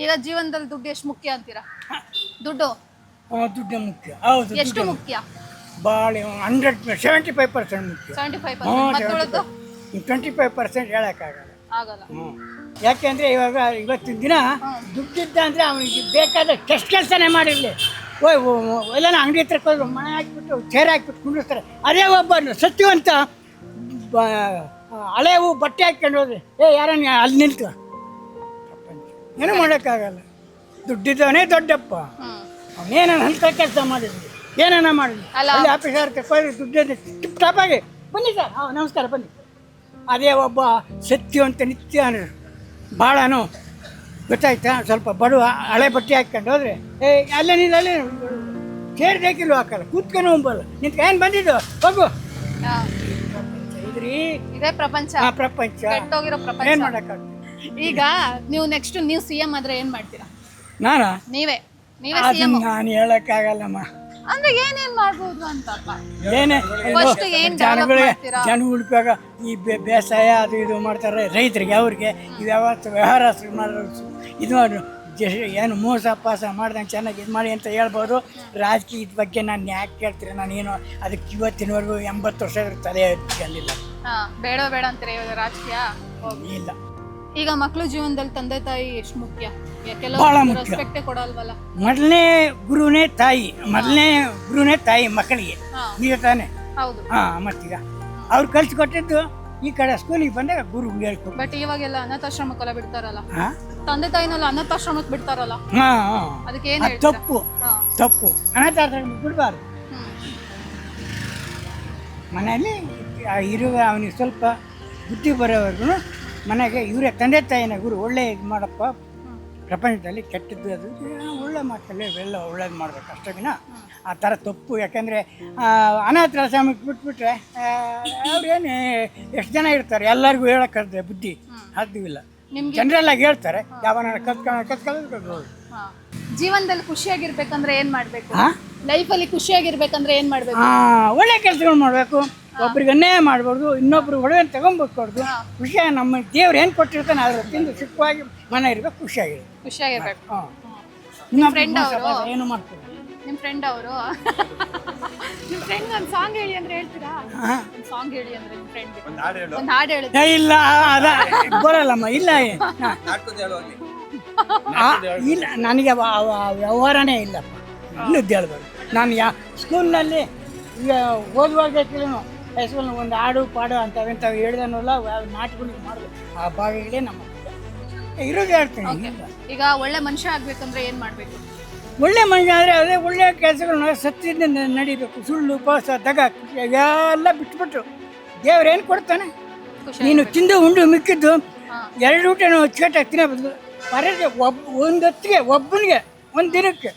ಈಗ ಜೀವನದಲ್ಲಿ ದುಡ್ಡು ಎಷ್ಟು ಮುಖ್ಯ ಅಂತೀರಾ? ದುಡ್ಡು ದುಡ್ಡು ಮುಖ್ಯ. ಹೌದು, ಎಷ್ಟು ಮುಖ್ಯ? ಭಾಳ 75% ಮುಖ್ಯ. 75%. ಮತ್ತೊಳದ್ದು 25% ಹೇಳೋಕ್ಕಾಗಲ್ಲ. ಆಗಲ್ಲ. ಯಾಕೆಂದರೆ ಇವತ್ತಿನ ದಿನ ದುಡ್ಡಿದ್ದ ಅಂದರೆ ಅವನಿಗೆ ಬೇಕಾದ ಟೆಸ್ಟ್ ಕೆಲಸನೇ ಮಾಡಿರಲಿ. ಎಲ್ಲ ಅಂಗಡಿ ಹತ್ರಕ್ಕೆ ಹೋದ್ರು ಮನೆ ಹಾಕಿಬಿಟ್ಟು ಚೇರ್ ಹಾಕಿಬಿಟ್ಟು ಕುಂಡಿಸ್ತಾರೆ. ಅದೇ ಒಬ್ಬ ಸತ್ಯವಂತ ಹಳೆವು ಬಟ್ಟೆ ಹಾಕ್ಕೊಂಡು ಹೋದ್ರೆ ಯಾರನ್ನ ಅಲ್ಲಿ ನಿಲ್ತು ಏನೂ ಮಾಡೋಕ್ಕಾಗಲ್ಲ. ದುಡ್ಡಿದ್ದವನೇ ದೊಡ್ಡಪ್ಪ. ಅವನೇನ ಅಂತ ಕೆಲಸ ಮಾಡಿದ್ವಿ, ಏನೇನ ಮಾಡಿದ್ವಿ. ಅಲ್ಲಿ ಆಫೀಸರ್ ಹೋಗಿ ದುಡ್ಡು ಟಿಪ್ ಟಾಪಾಗಿ ಬನ್ನಿ ಸರ್, ನಮಸ್ಕಾರ ಬನ್ನಿ. ಅದೇ ಒಬ್ಬ ಸತ್ಯವಂತ ನಿತ್ಯ ಭಾಳನು ಗೊತ್ತಾಯ್ತಾ, ಸ್ವಲ್ಪ ಬಡವ ಹಳೆ ಬಟ್ಟೆ ಹಾಕ್ಕೊಂಡು ಹೋದ್ರೆ ಅಲ್ಲೇ ನೀನು ಅಲ್ಲೇ ಚೇರ್ ಬೇಕಿಲ್ವ ಹಾಕಲ್ಲ, ಕೂತ್ಕೊಂಡು ಹೋಗ್ಬಲ್ಲ, ನಿಂತ್ಕ ಏನು ಬಂದಿದ್ದು ಹೋಗು. ಇದ್ರಿ ಇದೇ ಪ್ರಪಂಚ. ಪ್ರಪಂಚ ಏನು ಮಾಡೋಕ್ಕಾಗ್ತದೆ. ಈಗ ನೀವು ನೆಕ್ಸ್ಟ್ ನೀವು CM ಆದ್ರೆ ಏನು ಮಾಡ್ತೀರಾ? ನೀವೇ CM. ನಾನು ಹೇಳೋಕ್ಕಾಗಲ್ಲಮ್ಮ. ಅಂದ್ರೆ ಏನೇನ್ ಮಾಡ್ಬೋದು ಅಂತ. ಏನೇ ಜನ ಉಳಿಪಾಗ ಈ ಬೇಸಾಯ ಅದು ಇದು ಮಾಡ್ತಾರೆ ರೈತರಿಗೆ, ಅವ್ರಿಗೆ ಇವ್ಯಾವತ್ತು ವ್ಯವಹಾರ ಮಾಡೋದು ಇದು ಮಾಡಿ ಏನು ಮೋಸ ಪಾಸ ಮಾಡ್ದಂಗೆ ಚೆನ್ನಾಗಿ ಇದು ಮಾಡಿ ಅಂತ ಹೇಳ್ಬೋದು. ರಾಜಕೀಯದ ಬಗ್ಗೆ ನಾನು ಯಾಕೆ ಕೇಳ್ತೀರ, ನಾನೇನು ಅದಕ್ಕೆ ಇವತ್ತಿನವರೆಗೂ 80 ವರ್ಷ ತಲೆ ಎತ್ತಿರಲಿಲ್ಲ. ಬೇಡ ಬೇಡ ಅಂತೀರ ಇವಾಗ ರಾಜಕೀಯ? ಇಲ್ಲ. ಈಗ ಮಕ್ಕಳು ಜೀವನದಲ್ಲಿ ತಂದೆ ತಾಯಿ ಎಷ್ಟು ಮುಖ್ಯ? ಬಹಳ ಮುಖ್ಯ. ರೆಸ್ಪೆಕ್ಟೇ ಕೊಡಲ್ವಲ್ಲ. ಮೊದಲನೇ ಗುರುನೇ ತಾಯಿ ಮಕ್ಕಳಿಗೆ, ಈಗ ತಾನೆ. ಹೌದು. ಮತ್ತೀಗ ಅವ್ರು ಕಳ್ಸಿಕೊಟ್ಟಿದ್ದು ಈ ಕಡೆ ಸ್ಕೂಲಿಗೆ ಬಂದಾಗ ಗುರು ಹೇಳ್ಕೊಟ್ಟು. ಬಟ್ ಇವಾಗೆಲ್ಲ ಅನಾಥಾಶ್ರಮಕ್ಕೆಲ್ಲ ಬಿಡ್ತಾರಲ್ಲ, ತಂದೆ ತಾಯಿನೆಲ್ಲ ಅನಾಥಾಶ್ರಮಕ್ಕೆ ಬಿಡ್ತಾರಲ್ಲ, ಅದಕ್ಕೆ ಏನು ತಪ್ಪು. ಅನಾಥಾಶ್ರಮಕ್ಕೆ ಬಿಡಬಾರ್ದು. ಮನೆಯಲ್ಲಿ ಇರುವ ಅವನಿಗೆ ಸ್ವಲ್ಪ ಬುದ್ಧಿ ಬರೋವರೆಗೂ ಮನೆಗೆ ಇವರೇ ತಂದೆ ತಾಯಿನ ಗುರು. ಒಳ್ಳೆ ಇದು ಮಾಡಪ್ಪ, ಪ್ರಪಂಚದಲ್ಲಿ ಕೆಟ್ಟದ್ದು ಅದು ಒಳ್ಳೆ ಮಾತಲ್ಲಿ ಇವೆಲ್ಲ ಒಳ್ಳೇದು ಮಾಡಬೇಕು ಅಷ್ಟೇ ವಿನ ಆ ಥರ ತಪ್ಪು. ಯಾಕೆಂದರೆ ಅನಾಥಾಶ್ರಮಕ್ಕೆ ಬಿಟ್ಬಿಟ್ರೆ ಅವ್ರೇನು ಎಷ್ಟು ಜನ ಇರ್ತಾರೆ, ಎಲ್ಲರಿಗೂ ಹೇಳೋಕ್ಕಾದ್ರೆ ಬುದ್ಧಿ ಸಾಧ್ಯವಿಲ್ಲ. ಜನರಲ್ ಆಗಿ ಹೇಳ್ತಾರೆ, ಯಾವನ ಕತ್ಕೊಳ್ಳೋದು. ಜೀವನದಲ್ಲಿ ಖುಷಿಯಾಗಿರ್ಬೇಕಂದ್ರೆ ಏನು ಮಾಡಬೇಕು? ಲೈಫಲ್ಲಿ ಖುಷಿಯಾಗಿರ್ಬೇಕಂದ್ರೆ ಏನು ಮಾಡಬೇಕು? ಒಳ್ಳೆ ಕೆಲಸಗಳು ಮಾಡಬೇಕು. ಒಬ್ರಿಗೆ ಅನ್ಯಾಯ ಮಾಡ್ಬಾರ್ದು, ಇನ್ನೊಬ್ರು ಒಡವೆ ತಗೊಂಡ್ಬರ್ಬಾರ್ದು. ಖುಷಿಯಾಗಿ ನಮ್ಮ ದೇವ್ರು ಏನು ಕೊಟ್ಟಿರ್ತಾನೆ ಅದ್ರ ತಿಂದು ಸುಖವಾಗಿ ಮನೆ ಇರಬೇಕು, ಖುಷಿಯಾಗಿರ್ಬೇಕು. ನಿಮ್ಮ ಫ್ರೆಂಡ್ ಅವರು ಏನು ಮಾಡ್ತಾರೆ? ನಿಮ್ಮ ಫ್ರೆಂಡ್ ಅವರು ನಿಮ್ಮ ಫ್ರೆಂಡ್ ಒಂದು ಸಾಂಗ್ ಹೇಳಿ ಅಂದ್ರೆ ಹೇಳ್ತೀರಾ? ಸಾಂಗ್ ಹೇಳಿ ಅಂದ್ರೆ ನಿಮ್ಮ ಫ್ರೆಂಡ್ ಒಂದು ಹಾಡು ಹೇಳಿದ್ರೆ. ಇಲ್ಲ ಅದ ಬರಲ್ಲಮ್ಮ. ಇಲ್ಲ ಇಲ್ಲ, ನನಗೆ ವ್ಯವಹಾರನೇ ಇಲ್ಲಪ್ಪ. ಇನ್ನದ್ದು ಹೇಳ್ಬಾರ್ದು. ನಾನು ಸ್ಕೂಲ್ನಲ್ಲಿ ಈಗ ಓದುವಾಗ ಹೈಸ್ಕೂಲ್ನ ಒಂದು ಹಾಡು ಪಾಡು ಅಂಥವು ಹೇಳಿದನಲ್ಲ, ನಾಟಕಗಳಿಗೆ ಮಾಡಬೇಕು. ಆ ಭಾಗಗಳೇ ನಮ್ಮ ಇರೋದು ಹೇಳ್ತೀನಿ. ಈಗ ಒಳ್ಳೆ ಮನುಷ್ಯ ಆಗ್ಬೇಕಂದ್ರೆ ಏನು ಮಾಡಬೇಕು? ಒಳ್ಳೆ ಮನುಷ್ಯ ಅಂದರೆ ಅದೇ ಒಳ್ಳೆ ಕೆಲಸಗಳನ್ನ ಸತ್ಯದಿಂದ ನಡಿಬೇಕು. ಸುಳ್ಳು ಉಪವಾಸ ದಗ ಎಲ್ಲ ಬಿಟ್ಬಿಟ್ಟು ದೇವ್ರೇನು ಕೊಡ್ತಾನೆ. ನೀನು ತಿಂದು ಉಂಡು ಮಿಕ್ಕಿದ್ದು 2 ಊಟನೂ ಅಚ್ಚುಕಟ್ಟಾಗಿ ತಿನ್ನೋ ಬದಲು ಒಂದು ಹೊತ್ತಿಗೆ ಒಬ್ಬನಿಗೆ ಒಂದು ದಿನಕ್ಕೆ